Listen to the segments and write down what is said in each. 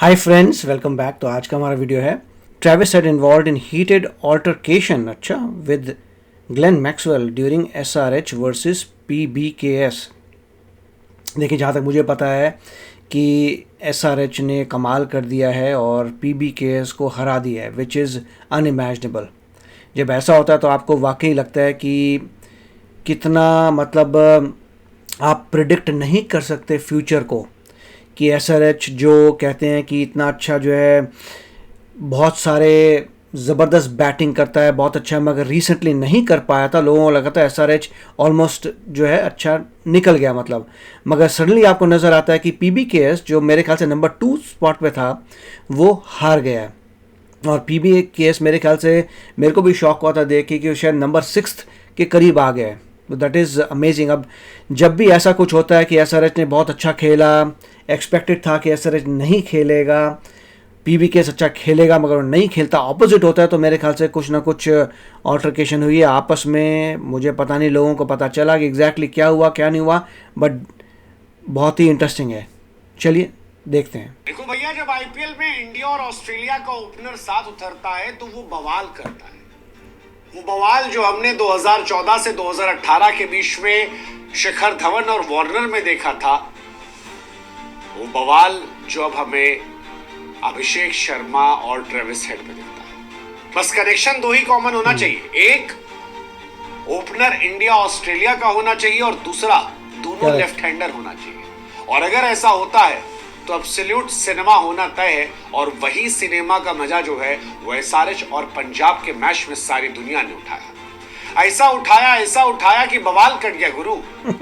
Hi friends, welcome back. तो आज का हमारा वीडियो है Travis head involved in heated altercation with Glenn Maxwell during SRH versus PBKS. देखिए, जहाँ तक मुझे पता है कि एसआरएच ने कमाल कर दिया है और पीबीकेएस को हरा दिया है, विच इज़ अनइमेजिनेबल। जब ऐसा होता है तो आपको वाकई लगता है कि कितना आप प्रिडिक्ट नहीं कर सकते फ्यूचर को, कि एसआरएच जो कहते हैं कि इतना अच्छा जो है, बहुत सारे ज़बरदस्त बैटिंग करता है, बहुत अच्छा, मगर रिसेंटली नहीं कर पाया था। लोगों को लगा था एसआरएच ऑलमोस्ट जो है अच्छा निकल गया मगर सडनली आपको नज़र आता है कि पीबीकेएस जो मेरे ख्याल से नंबर 2 स्पॉट पे था वो हार गया है। और पीबीकेएस मेरे ख्याल से, मेरे को भी शौक हुआ था देख के कि वो शायद नंबर 6 के करीब आ गया है। तो दैट इज़ अमेजिंग। अब जब भी ऐसा कुछ होता है कि एसआरएच ने बहुत अच्छा खेला, एक्सपेक्टेड था कि एसआरएच नहीं खेलेगा, पीबीकेएस अच्छा खेलेगा, मगर वो नहीं खेलता, ऑपोजिट होता है, तो मेरे ख्याल से कुछ ना कुछ ऑल्टरकेशन हुई है आपस में। मुझे पता नहीं, लोगों को पता चला कि एग्जैक्टली क्या हुआ क्या नहीं हुआ, बट बहुत ही इंटरेस्टिंग है। चलिए देखते हैं। देखो भैया, जब आईपीएल में इंडिया और ऑस्ट्रेलिया का ओपनर साथ उतरता है तो वो बवाल करता है। वो बवाल जो हमने 2014 से 2018 के बीच में शिखर धवन और वार्नर में देखा था, वो बवाल जो अब हमें अभिषेक शर्मा और ट्रेविस हेड में दिखता है। बस कनेक्शन दो ही कॉमन होना चाहिए, एक ओपनर इंडिया ऑस्ट्रेलिया का होना चाहिए और दूसरा दोनों लेफ्ट हैंडर होना चाहिए। और अगर ऐसा होता है तो एब्सोल्यूट सिनेमा होना तय है। और वही सिनेमा का मजा जो है वो एसआरएच और पंजाब के मैच में सारी दुनिया ने उठाया। ऐसा उठाया कि बवाल कट गया गुरु,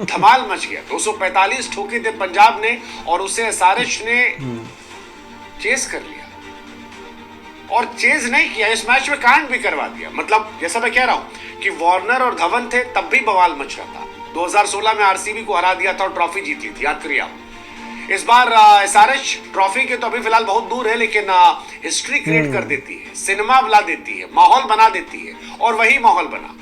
धमाल मच गया। 245 ठोके थे पंजाब ने और उसे एसआरएच ने चेस कर लिया। और चेज नहीं किया, इस मैच में कांड भी करवा दिया। मतलब जैसा मैं कह रहा हूं कि वार्नर और धवन थे तब भी बवाल मच रहा था। 2016 में आरसीबी को हरा दिया था और ट्रॉफी जीत ली थी, याद करिए आप। इस बार एसआरएच ट्रॉफी के तो अभी फिलहाल बहुत दूर है, लेकिन हिस्ट्री क्रिएट कर देती है, सिनेमा बुला देती है, माहौल बना देती है। और वही माहौल बना।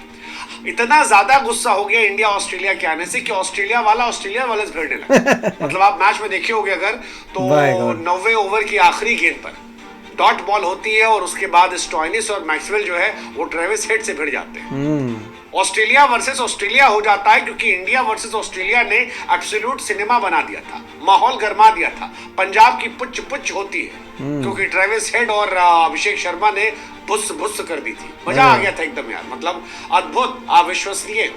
इतना ज्यादा गुस्सा हो गया इंडिया ऑस्ट्रेलिया के आने से कि ऑस्ट्रेलिया वाले से भिड़ने लगा। मतलब आप मैच में देखे होंगे अगर, तो 90 ओवर की आखिरी गेंद पर डॉट बॉल होती है और उसके बाद स्टॉइनिस और मैक्सवेल जो है वो ट्रेविस हेड से भिड़ जाते हैं। ऑस्ट्रेलिया वर्सेस ऑस्ट्रेलिया हो जाता है क्योंकि इंडिया वर्सेस ऑस्ट्रेलिया ने एब्सोल्यूट सिनेमा बना दिया था, माहौल गरमा दिया था। पंजाब की पुच पुच होती है क्योंकि ट्रेविस हेड और अभिषेक शर्मा ने भुस भुस कर दी थी। मजा आ गया था एकदम यार, मतलब अद्भुत, अविश्वसनीय,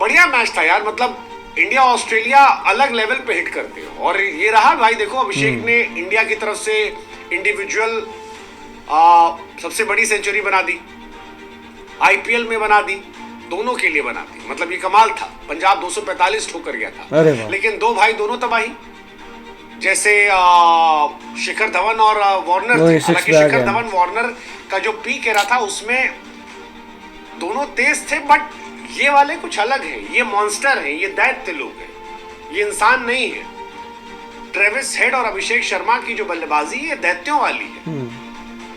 बढ़िया मैच था यार। मतलब इंडिया ऑस्ट्रेलिया अलग लेवल पे हिट करते हो। और ये रहा भाई, देखो अभिषेक ने इंडिया की तरफ से इंडिविजुअल सबसे बड़ी सेंचुरी बना दी, आईपीएल में बना दी, दोनों के लिए बना दी। मतलब ये कमाल था। पंजाब 245 ठोकर गया था, लेकिन दो भाई दोनों तबाही। जैसे शिखर धवन और वार्नर थे। हालांकि शिखर धवन वार्नर का जो पीक era था उसमें दोनों तेज थे, बट ये वाले कुछ अलग है। ये मॉन्स्टर है, ये दैत्य लोग हैं, ये इंसान नहीं है। ट्रेविस हेड और अभिषेक शर्मा की जो बल्लेबाजी है दैत्यों वाली है।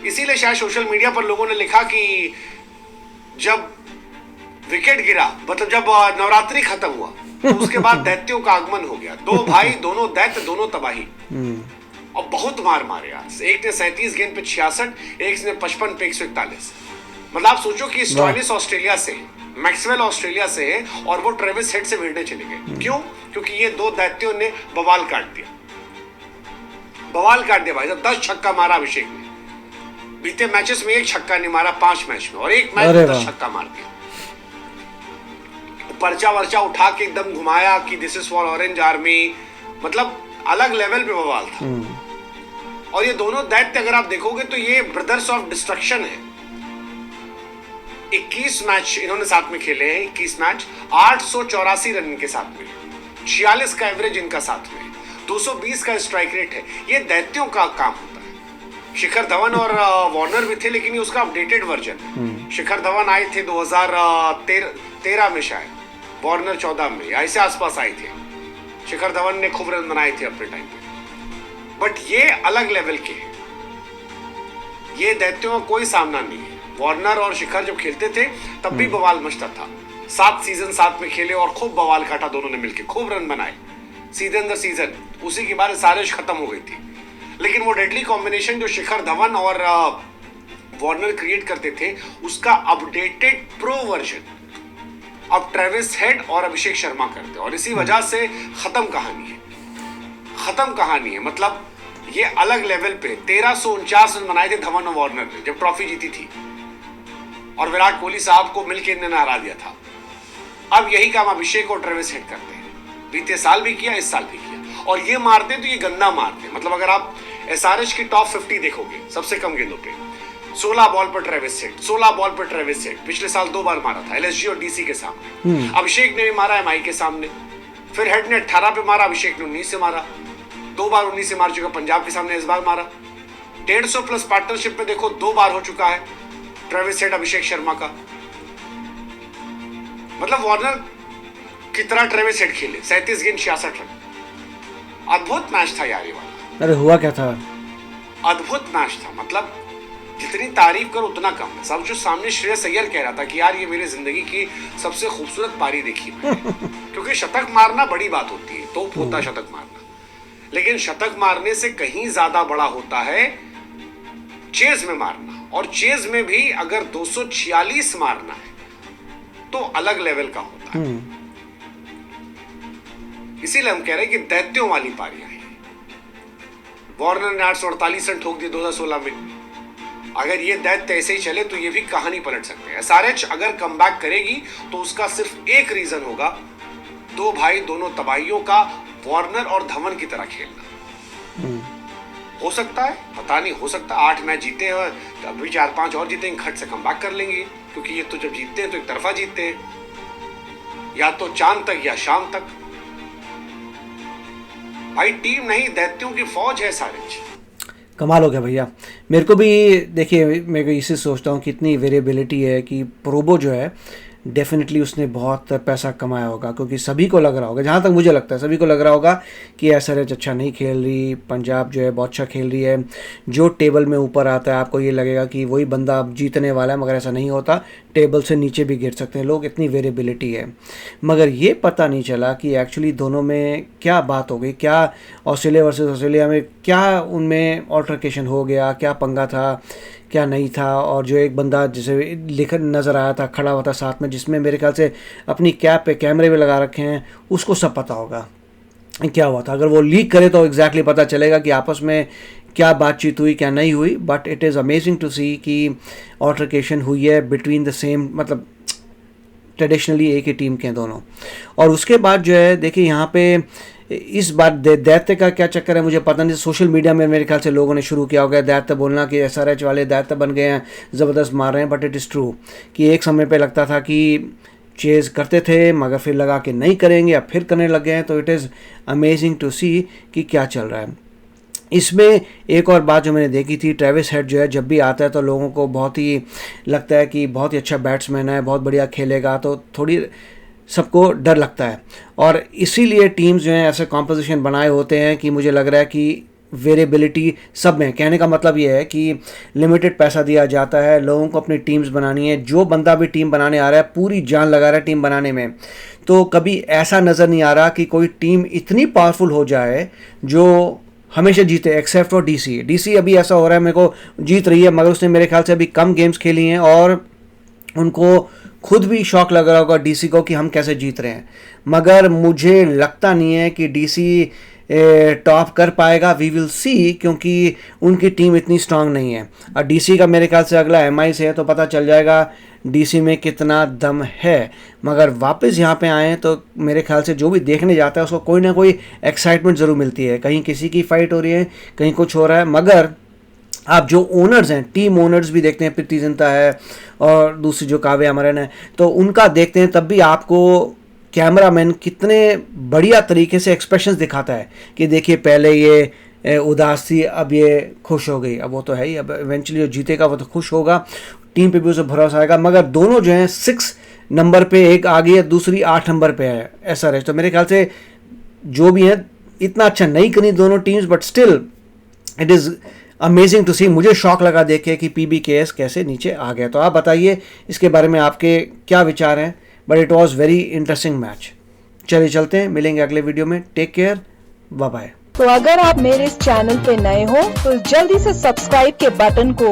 इसीलिए शायद सोशल मीडिया पर लोगों ने लिखा कि जब विकेट गिरा, मतलब जब नवरात्रि खत्म हुआ, तो उसके बाद दैत्यों का आगमन हो गया। दो भाई, दोनों दैत्य, दोनों तबाही। और बहुत मार मारे यार। एक ने 37 गेंद पे 66, एक ने 55 पे 141। मतलब आप सोचो कि स्टॉइनिस ऑस्ट्रेलिया से, मैक्सवेल ऑस्ट्रेलिया से है और वो ट्रेविस हेड से भिड़ने चले गए। क्यों? क्योंकि ये दो दैत्यों ने बवाल काट दिया। बवाल काट दिया भाई साहब। 10 छक्का मारा अभिषेक ने। बीते मैचेस में एक छक्का नहीं मारा 5 मैच में, और एक मैच में 10 छक्का मार दिया। पर्चा वर्चा उठा के एकदम घुमाया कि this is for orange army. मतलब अलग लेवल पे बवाल था। और ये दोनों दैत्य अगर आप देखोगे तो ये ब्रदर्स ऑफ डिस्ट्रक्शन है। 21 मैच इन्होंने साथ में खेले हैं, 21 मैच, 884 रन के साथ में, 46 का एवरेज इनका साथ में, 220 का स्ट्राइक रेट है। ये दैत्यों का काम होता है। शिखर धवन और वार्नर भी थे, लेकिन ये उसका अपडेटेड वर्जन है। शिखर धवन आए थे 2013 में शायद, वार्नर 14 में, ऐसे आसपास आए थे। शिखर धवन ने खूब रन बनाए थे अपने टाइम पे, बट ये अलग लेवल के हैं। ये दैत्यों का कोई सामना नहीं है। वार्नर और शिखर जब खेलते थे तब भी बवाल मचता था। 7 सीजन साथ में खेले और खूब बवाल काटा दोनों ने मिलकर, खूब रन बनाए सीजन दर सीजन। उसी के बाद एसआरएच खत्म हो गई थी। लेकिन वो डेडली कॉम्बिनेशन जो शिखर धवन और वार्नर क्रिएट करते थे, उसका अपडेटेड प्रो वर्जन अब ट्रेविस हेड और अभिषेक शर्मा करते हैं, और इसी वजह से खत्म कहानी है। मतलब ये अलग लेवल पे 1349 रन बनाए थे धवन और वार्नर ने जब ट्रॉफी जीती थी, और विराट कोहली साहब को मिलके इन्होंने हरा दिया था। अब यही काम अभिषेक और ट्रेविस हेड करते हैं, बीते साल भी किया, इस साल भी किया, और ये मारते हैं तो ये गंदा मारते हैं। मतलब अगर आप एसआरएच की टॉप 50 देखोगे सबसे कम गेंदों पे, 16 बॉल पर ट्रेविस हेड, 16 बॉल पर ट्रेविस हेड पिछले साल 2 बार मारा था, एलएसजी और डीसी के सामने। अभिषेक ने भी मारा एमआई के सामने, फिर हेड ने 18 पे मारा, अभिषेक ने 19 से मारा, 2 बार 19 से मार चुका पंजाब के सामने, इस बार मारा। 150 प्लस पार्टनरशिप में देखो 2 बार हो चुका है ट्रेविस हेड अभिषेक शर्मा का। मतलब वार्नर की तरह ट्रेविस हेड खेले, 37 गेंद 66 रन। अद्भुत मैच था यार ये वाला। अरे हुआ क्या था? अद्भुत मैच था। मतलब जितनी तारीफ करो उतना कम है। सब जो सामने श्रेयस अय्यर कह रहा था कि यार ये मेरी जिंदगी की सबसे खूबसूरत पारी देखी मैंने। क्योंकि शतक मारना बड़ी बात होती है, तोप होता है शतक मारना, लेकिन शतक मारने से कहीं ज्यादा बड़ा होता है चेज में मारना, और चेज में भी अगर 246 मारना है तो अलग लेवल का होता है। इसीलिए हम कह रहे हैं कि दैत्यों वाली पारियां हैं। वार्नर ने 848 रन ठोक दिए 2016 में। अगर ये दैत्य ऐसे ही चले तो ये भी कहानी पलट सकते हैं। एसआरएच अगर कमबैक करेगी तो उसका सिर्फ एक रीजन होगा, 2 भाई दोनों तबाहियों का, वार्नर और धवन की तरह खेलना। हो सकता है, पता नहीं, हो सकता है 8 मैच जीते हैं तो अभी 4-5 और जीतेंगे, खट से कमबैक कर लेंगे। क्योंकि ये तो जब जीतते हैं तो एक तरफा जीतते हैं, या तो चांद तक या शाम तक। भाई टीम नहीं, दैत्यों की फौज है एसआरएच। कमाल हो गया भैया। मेरे को भी देखिए, मैं इसे सोचता हूँ कितनी वेरिएबिलिटी है कि प्रोबो जो है डेफिनेटली उसने बहुत पैसा कमाया होगा, क्योंकि सभी को लग रहा होगा, जहाँ तक मुझे लगता है सभी को लग रहा होगा कि एसआरएच अच्छा नहीं खेल रही, पंजाब जो है बहुत अच्छा खेल रही है। जो टेबल में ऊपर आता है आपको ये लगेगा कि वही बंदा अब जीतने वाला है, मगर ऐसा नहीं होता, टेबल से नीचे भी गिर सकते हैं लोग, इतनी वेरिएबिलिटी है। मगर ये पता नहीं चला कि एक्चुअली दोनों में क्या बात हो गई, क्या ऑस्ट्रेलिया वर्सेस ऑस्ट्रेलिया में क्या उनमें ऑल्टरकेशन हो गया, क्या पंगा था, क्या नहीं था। और जो एक बंदा जिसे लिखा नज़र आया था, खड़ा हुआ था साथ में, जिसमें मेरे ख्याल से अपनी कैप पे कैमरे भी लगा रखे हैं, उसको सब पता होगा क्या हुआ था। अगर वो लीक करे तो एग्जैक्टली पता चलेगा कि आपस में क्या बातचीत हुई, क्या नहीं हुई। But it is amazing to see कि ऑल्टरकेशन हुई है बिटवीन द सेम, मतलब ट्रेडिशनली एक ही टीम के दोनों। और उसके बाद जो है देखिए यहाँ पे इस बार दैत्य का क्या चक्कर है मुझे पता नहीं। सोशल मीडिया में मेरे ख्याल से लोगों ने शुरू किया हो गया दैत्य बोलना कि एसआरएच वाले दैत्य बन गए हैं, ज़बरदस्त मार रहे हैं। बट इट इज़ ट्रू कि एक समय पे लगता था कि चेज़ करते थे, मगर फिर लगा कि नहीं करेंगे, अब फिर करने लग गए हैं। तो it is amazing to see कि क्या चल रहा है। इसमें एक और बात जो मैंने देखी थी, ट्रेविस हेड जो है जब भी आता है तो लोगों को बहुत ही लगता है कि बहुत ही अच्छा बैट्समैन है, बहुत बढ़िया खेलेगा, तो थोड़ी सबको डर लगता है। और इसीलिए टीम्स जो हैं ऐसे कॉम्पोजिशन बनाए होते हैं कि मुझे लग रहा है कि वेरिएबिलिटी सब में, कहने का मतलब ये है कि लिमिटेड पैसा दिया जाता है, लोगों को अपनी टीम्स बनानी है। जो बंदा भी टीम बनाने आ रहा है पूरी जान लगा रहा है टीम बनाने में, तो कभी ऐसा नज़र नहीं आ रहा कि कोई टीम इतनी पावरफुल हो जाए जो हमेशा जीते, एक्सेप्ट फॉर डीसी अभी ऐसा हो रहा है, मेरे को जीत रही है, मगर उसने मेरे ख्याल से अभी कम गेम्स खेली हैं और उनको खुद भी शौक लग रहा होगा डीसी को कि हम कैसे जीत रहे हैं। मगर मुझे लगता नहीं है कि डीसी टॉप कर पाएगा। वी विल सी, क्योंकि उनकी टीम इतनी स्ट्रांग नहीं है। और डीसी का मेरे ख्याल से अगला एमआई से है, तो पता चल जाएगा डीसी में कितना दम है। मगर वापस यहाँ पे आए तो मेरे ख्याल से जो भी देखने जाता है उसको कोई ना कोई एक्साइटमेंट ज़रूर मिलती है। कहीं किसी की फाइट हो रही है, कहीं कुछ हो रहा है। मगर आप जो ओनर्स हैं, टीम ओनर्स भी देखते हैं, प्रीति जिंटा है और दूसरी जो काव्या अमरन है, तो उनका देखते हैं, तब भी आपको कैमरामैन कितने बढ़िया तरीके से एक्सप्रेशंस दिखाता है कि देखिए पहले ये उदास थी, अब ये खुश हो गई। अब वो तो है ही, अब इवेंचुअली जो जीतेगा वो तो खुश होगा, टीम पे भी उसे भरोसा आएगा। मगर दोनों जो हैं 6 नंबर पे एक आगे है, दूसरी 8 नंबर पे है एसआरएच। तो मेरे ख्याल से जो भी है इतना अच्छा नहीं करी दोनों teams, but still it is amazing to see. मुझे शौक लगा देख के कि पीबीकेएस कैसे नीचे आ गया। तो आप बताइए इसके बारे में आपके क्या विचार हैं। But it was very interesting match. चलिए चलते हैं, मिलेंगे अगले वीडियो में। Take care, bye bye. तो अगर आप मेरे इस चैनल पे नए हो तो जल्दी से सब्सक्राइब के बटन को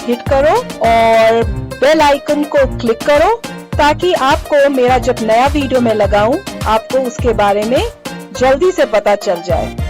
हिट करो और बेल आइकन को क्लिक करो ताकि आपको मेरा जब नया वीडियो मैं लगाऊं आपको उसके बारे में जल्दी से पता चल जाए।